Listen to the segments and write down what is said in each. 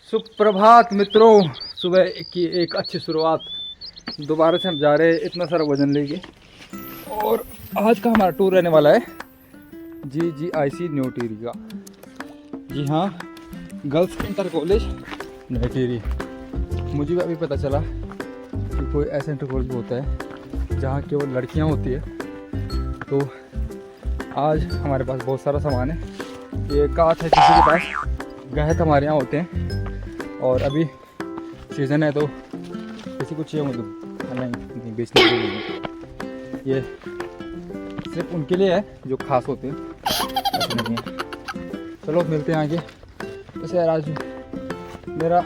सुप्रभात मित्रों, सुबह की एक अच्छी शुरुआत। दोबारा से हम जा रहे हैं इतना सारा वजन लेके। और आज का हमारा टूर रहने वाला है GGIC न्यू टिहरी का। जी हाँ, girls inter college new Tehri. मुझे भी अभी पता चला कि कोई ऐसा इंटर कॉलेज होता है जहाँ केवल लड़कियाँ होती है। तो आज हमारे पास बहुत सारा सामान है। ये कांच है किसी के पास, गहत हमारे यहाँ होते हैं और अभी सीज़न है तो किसी को चाहिए मतलब नहीं बेचने के लिए। ये सिर्फ उनके लिए है जो खास होते हैं, ऐसे नहीं है। चलो मिलते हैं आगे। वैसे यार आज मेरा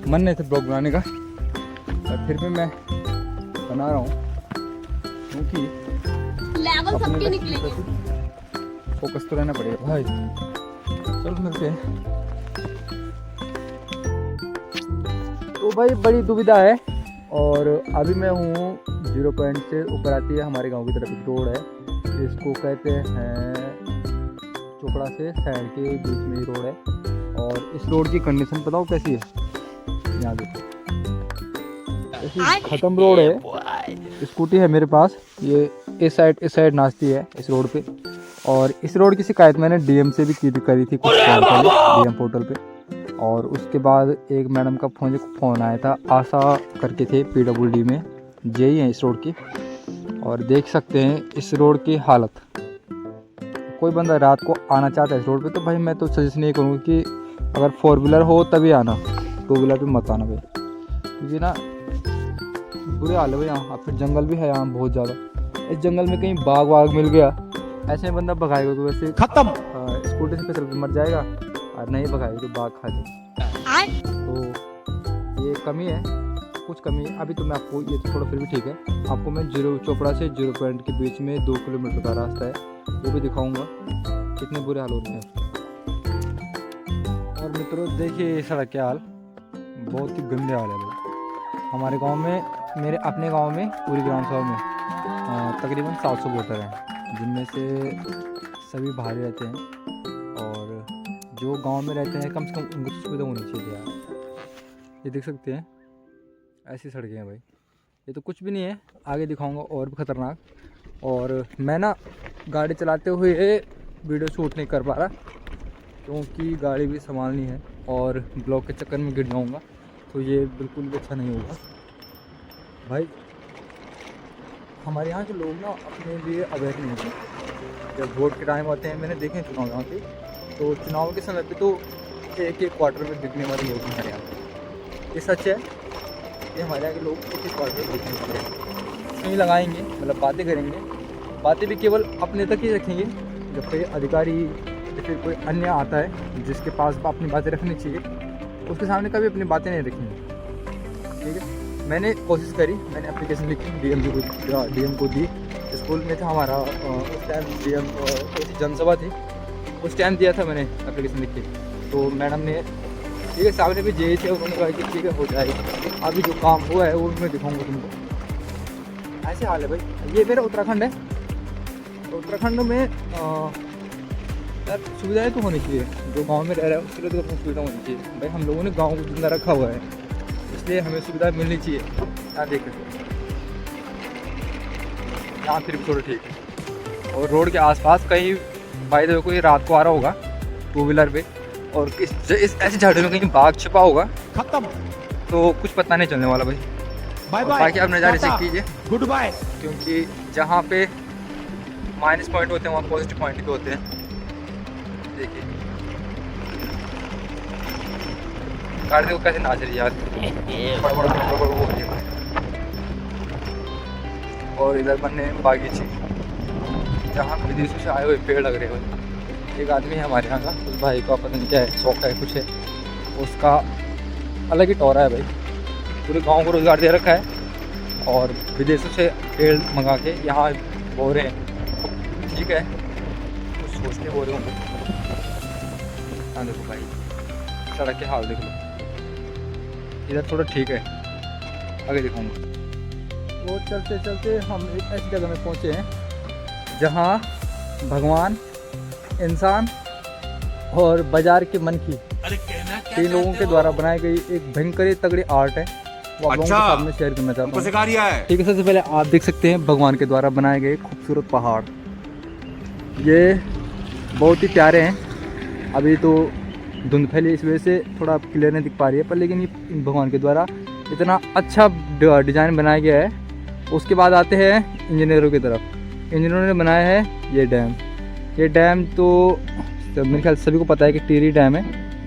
मन नहीं था ब्लॉग बनाने का, पर फिर भी मैं बना रहा हूँ क्योंकि लेवल सबके निकलेंगे। फोकस तो रहना पड़ेगा भाई। चलो मिलते हैं। तो भाई बड़ी दुविधा है और अभी मैं हूँ 0 पॉइंट से ऊपर आती है हमारे गांव की तरफ एक रोड है, इसको कहते हैं चोपड़ा से साइड के बीच में ही रोड है। और इस रोड की कंडीशन बताओ कैसी है। यहाँ देखो ऐसी ख़त्म रोड है। स्कूटी है मेरे पास, ये इस साइड नाचती है इस रोड पे। और इस रोड की शिकायत मैंने DM से भी करी थी कुछ साल पहले DM पोर्टल पे। और उसके बाद एक मैडम का फ़ोन आया था, आशा करके थे, PWD में जेई हैं इस रोड की। और देख सकते हैं इस रोड की हालत। कोई बंदा रात को आना चाहता है इस रोड पे तो भाई मैं तो सजेस्ट नहीं करूँगा कि अगर 4 व्हीलर हो तभी आना, 2 व्हीलर पे मत आना भाई, क्योंकि ना बुरे हाल है भाई यहाँ। फिर जंगल भी है यहाँ बहुत ज़्यादा। इस जंगल में कहीं बाघ मिल गया, ऐसे में बंदा भगाएगा तो वैसे खत्म, स्कूटी से फिसल मर जाएगा, और नहीं भगाएगा तो बाघ खा जाएगा। तो ये कमी है, कुछ कमी है। अभी तो मैं आपको ये थोड़ा फिर भी ठीक है, आपको मैं चोपड़ा से 0 पॉइंट के बीच में 2 किलोमीटर का रास्ता है वो भी दिखाऊंगा कितने बुरे हाल होते हैं। और मित्रों देखिए ये सड़क के हाल बहुत ही गंदे हाल है भाई। हमारे गाँव में, मेरे अपने गाँव में पूरी ग्राम सभा में तकरीबन 700 वोटर हैं, जिनमें से सभी बाहर रहते हैं। और जो गांव में रहते हैं कम से कम उनको सुविधा होनी चाहिए यार। ये देख सकते हैं ऐसी सड़कें हैं भाई। ये तो कुछ भी नहीं है, आगे दिखाऊंगा और भी ख़तरनाक। और मैं ना गाड़ी चलाते हुए वीडियो शूट नहीं कर पा रहा क्योंकि गाड़ी भी संभालनी है और ब्लॉक के चक्कर में गिर जाऊँगा तो ये बिल्कुल भी अच्छा नहीं होगा भाई। हमारे यहाँ के लोग ना अपने लिए अवेयर नहीं होते। जब वोट के टाइम आते हैं, मैंने देखे हैं चुनाव यहाँ पे, तो चुनाव के समय पे तो एक क्वार्टर में बिकने वाले लोग हमारे यहाँ। ये सच है कि हमारे यहाँ के लोग एक क्वार्टर में बिकने वाले हैं। कहीं लगाएंगे मतलब बातें करेंगे, बातें भी केवल अपने तक ही रखेंगे। जब कोई अधिकारी या फिर कोई अन्य आता है जिसके पास अपनी बातें रखनी चाहिए, उसके सामने कभी अपनी बातें नहीं रखेंगे। ठीक है, मैंने कोशिश करी, मैंने एप्लीकेशन लिखी, DM को दी। स्कूल में था हमारा उस टाइम DM जनसभा थी, उस टाइम दिया था मैंने एप्लीकेशन लिख के। तो मैडम ने ठीक है, सामने भी जेई थे, उन्होंने कहा कि ठीक है हो जाएगा। अभी जो काम हुआ है वो मैं दिखाऊंगा तुमको। ऐसे हाल है भाई। ये मेरा उत्तराखंड है। उत्तराखंड में यार सुविधाएँ तो होनी चाहिए, जो गाँव में रह रहा है उसके लिए तो अपनी सुविधा होनी चाहिए भाई। हम लोगों ने गाँव को जिंदा रखा हुआ है, इसलिए हमें सुविधा मिलनी चाहिए। यहाँ देख यहाँ फिर थोड़ा ठीक है। और रोड के आसपास कहीं भाई देखो कोई रात को आ रहा होगा 2 व्हीलर पे और इस ऐसे झाड़ियों में कहीं बाघ छिपा होगा, खत्म, तो कुछ पता नहीं चलने वाला भाई। Bye bye. बाकी आप नज़ारे चेक कीजिए, गुड बाय। क्योंकि जहाँ पे माइनस पॉइंट होते हैं वहाँ पॉजिटिव पॉइंट भी होते हैं। देखिए गाड़ी देखो कैसे नाच रही है यार, बड़ा और इधर बनने बागीचे जहाँ विदेशों से आए हुए पेड़ लग रहे हैं। एक आदमी है हमारे यहाँ का, उस भाई का पता नहीं क्या है, शौक है कुछ है, उसका अलग ही टोरा है भाई। पूरे गांव को रोज़गार दे रखा है और विदेशों से पेड़ मंगा के यहाँ बो रहे हैं। ठीक है, कुछ सोच के बो रहे होंगे। हाँ देखो भाई सड़क के हाल देख लो, इधर थोड़ा ठीक है, आगे दिखाऊंगा। वो चलते चलते हम एक ऐसी जगह में पहुँचे हैं जहाँ भगवान, इंसान और बाजार के मन की तीन लोगों के द्वारा बनाई गई एक भयंकर ही तगड़ी आर्ट है, वो आप लोगों के सामने शेयर करना चाहता हूँ। सिखा रिया है। ठीक है, सबसे पहले आप देख सकते हैं भगवान के द्वारा बनाए गए खूबसूरत पहाड़। ये बहुत ही प्यारे हैं। अभी तो धुंध फैली इस वजह से थोड़ा क्लियर नहीं दिख पा रही है, पर लेकिन ये भगवान के द्वारा इतना अच्छा डिज़ाइन बनाया गया है। उसके बाद आते हैं इंजीनियरों की तरफ। इंजीनियरों ने बनाया है ये डैम। ये डैम तो मेरे ख्याल सभी को पता है कि टिहरी डैम है,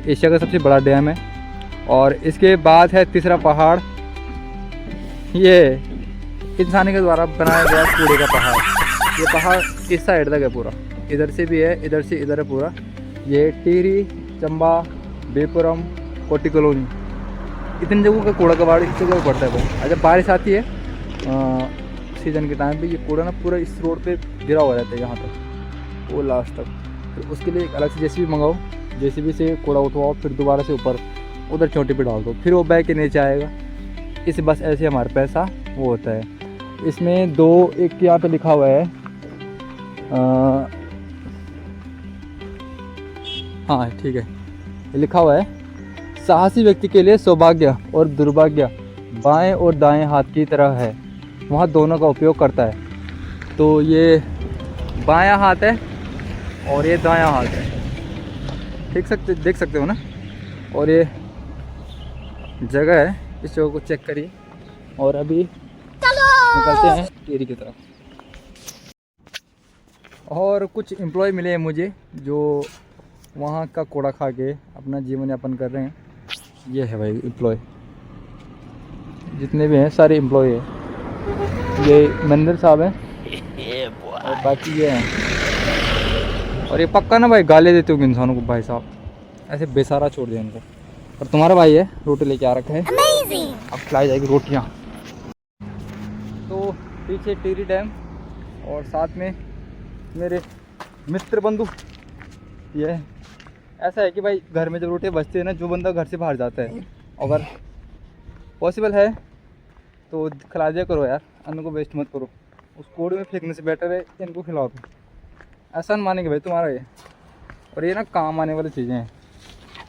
एशिया का सबसे बड़ा डैम है। और इसके बाद है तीसरा पहाड़, ये इंसान के द्वारा बनाया गया कूड़े का पहाड़। ये पहाड़ इस साइड तक है पूरा, इधर से भी है, इधर से इधर है पूरा। ये टिहरी, चंबा, बेपुरम, कोटी कॉलोनी, इतनी जगहों का कूड़ा कबाड़ इस जगह पड़ता है भाई। जब बारिश आती है सीजन के टाइम पे, ये कूड़ा ना पूरा इस रोड पे गिरा हुआ रहता है यहाँ तक, वो लास्ट तक। फिर उसके लिए एक अलग से जेसीबी मंगाओ, जेसीबी से कूड़ा उठवाओ, फिर दोबारा से ऊपर उधर चोटी पे डाल दो, फिर वो बैग के नीचे आएगा। इस बस ऐसे हमारा पैसा वो होता है। इसमें दो, एक यहाँ पे लिखा हुआ है हाँ ठीक है, ये लिखा हुआ है साहसी व्यक्ति के लिए सौभाग्य और दुर्भाग्य बाएं और दाएं हाथ की तरह है, वहाँ दोनों का उपयोग करता है। तो ये बायां हाथ है और ये दायां हाथ है, देख सकते हो ना। और ये जगह है, इस जगह को चेक करिए। और अभी निकलते हैं टिहरी की तरफ। और कुछ एम्प्लॉय मिले हैं मुझे जो वहाँ का कूड़ा खा के अपना जीवन यापन कर रहे हैं। ये है भाई एम्प्लॉय, जितने भी हैं सारे एम्प्लॉय हैं। ये मैनेजर साहब हैं और बाकी ये हैं। और ये पक्का ना भाई गाली देते होंगे इंसानों को, भाई साहब ऐसे बेसारा छोड़ दिया इनको। और तुम्हारा भाई है, रोटी लेके आ रखा है, अब खिलाई जाएगी रोटियाँ। तो पीछे टिहरी डैम और साथ में मेरे मित्र बंधु। ये ऐसा है कि भाई घर में जब रोटियाँ बचती है ना, जो बंदा घर से बाहर जाता है, अगर पॉसिबल है तो खिला दिया करो यार, अन्न को वेस्ट मत करो। उस कूड़े में फेंकने से बेटर है इनको खिलाओ। तो ऐसा नहीं मानेंगे भाई तुम्हारा ये, और ये ना काम आने वाली चीज़ें हैं।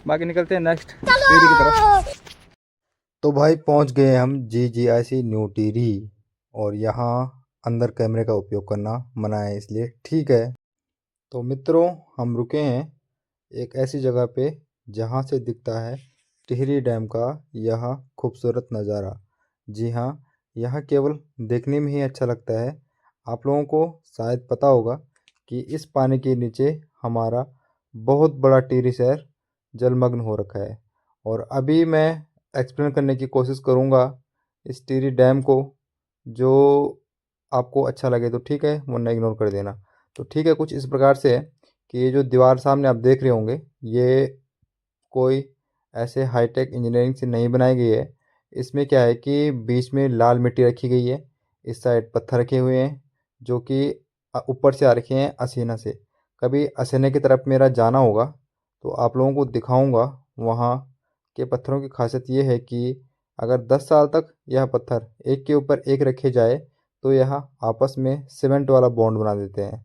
बाकी निकलते हैं नेक्स्ट टिहरी की तरफ। तो भाई पहुंच गए हम GGIC न्यू टिहरी, और यहाँ अंदर कैमरे का उपयोग करना मना है, इसलिए ठीक है। तो मित्रों, हम रुके हैं एक ऐसी जगह पे जहाँ से दिखता है टिहरी डैम का यह खूबसूरत नज़ारा। जी हाँ, यह केवल देखने में ही अच्छा लगता है। आप लोगों को शायद पता होगा कि इस पानी के नीचे हमारा बहुत बड़ा टिहरी शहर जलमग्न हो रखा है। और अभी मैं एक्सप्लेन करने की कोशिश करूँगा इस टिहरी डैम को। जो आपको अच्छा लगे तो ठीक है, वरना इग्नोर कर देना। तो ठीक है, कुछ इस प्रकार से है कि ये जो दीवार सामने आप देख रहे होंगे, ये कोई ऐसे हाईटेक इंजीनियरिंग से नहीं बनाई गई है। इसमें क्या है कि बीच में लाल मिट्टी रखी गई है, इस साइड पत्थर रखे हुए हैं जो कि ऊपर से आ रखे हैं असीना से। कभी असीना की तरफ मेरा जाना होगा तो आप लोगों को दिखाऊंगा। वहाँ के पत्थरों की खासियत ये है कि अगर 10 साल तक यह पत्थर एक के ऊपर एक रखे जाए तो यह आपस में सीमेंट वाला बॉन्ड बना देते हैं।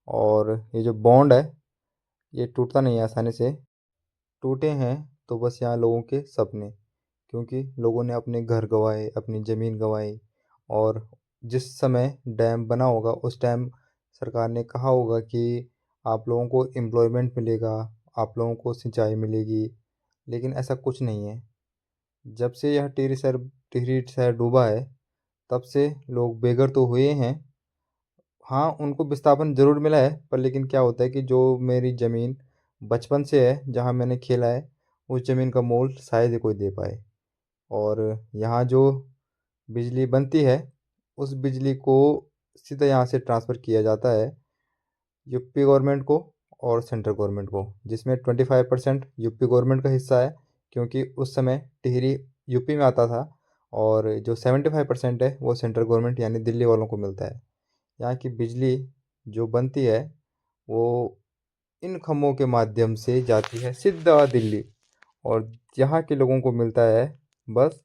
और ये जो बॉन्ड है ये टूटता नहीं है आसानी से। टूटे हैं तो बस यहाँ लोगों के सपने, क्योंकि लोगों ने अपने घर गंवाए, अपनी ज़मीन गंवाई। और जिस समय डैम बना होगा उस टाइम सरकार ने कहा होगा कि आप लोगों को एम्प्लॉयमेंट मिलेगा, आप लोगों को सिंचाई मिलेगी, लेकिन ऐसा कुछ नहीं है। जब से यह टिहरी शहर डूबा है तब से लोग बेघर तो हुए हैं। हाँ, उनको विस्थापन ज़रूर मिला है, पर लेकिन क्या होता है कि जो मेरी ज़मीन बचपन से है, जहाँ मैंने खेला है, उस ज़मीन का मोल शायद ही कोई दे पाए। और यहाँ जो बिजली बनती है उस बिजली को सीधा यहाँ से ट्रांसफ़र किया जाता है यूपी गवर्नमेंट को और सेंट्रल गवर्नमेंट को, जिसमें 25% यूपी गवर्नमेंट का हिस्सा है, क्योंकि उस समय टिहरी यूपी में आता था। और जो 75% है वो सेंट्रल गवर्नमेंट यानी दिल्ली वालों को मिलता है। यहाँ की बिजली जो बनती है वो इन खंभों के माध्यम से जाती है सीधा दिल्ली, और यहाँ के लोगों को मिलता है बस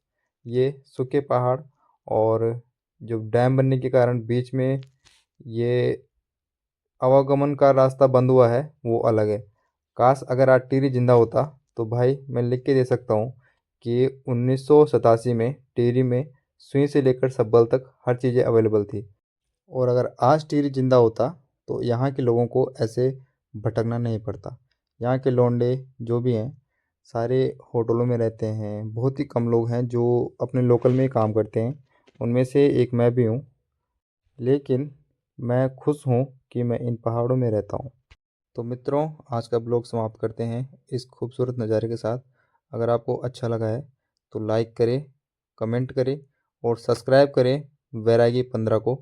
ये सूखे पहाड़। और जो डैम बनने के कारण बीच में ये आवागमन का रास्ता बंद हुआ है वो अलग है। काश अगर आज टिहरी जिंदा होता तो भाई मैं लिख के दे सकता हूँ कि 1987 में टिहरी में सुई से लेकर सब्बल तक हर चीज़ें अवेलेबल थी। और अगर आज टिहरी जिंदा होता तो यहाँ के लोगों को ऐसे भटकना नहीं पड़ता। यहाँ के लौंडे जो भी हैं सारे होटलों में रहते हैं। बहुत ही कम लोग हैं जो अपने लोकल में ही काम करते हैं, उनमें से एक मैं भी हूँ। लेकिन मैं खुश हूँ कि मैं इन पहाड़ों में रहता हूँ। तो मित्रों, आज का ब्लॉग समाप्त करते हैं इस खूबसूरत नज़ारे के साथ। अगर आपको अच्छा लगा है तो लाइक करें, कमेंट करें और सब्सक्राइब करें वैरागी 15 को।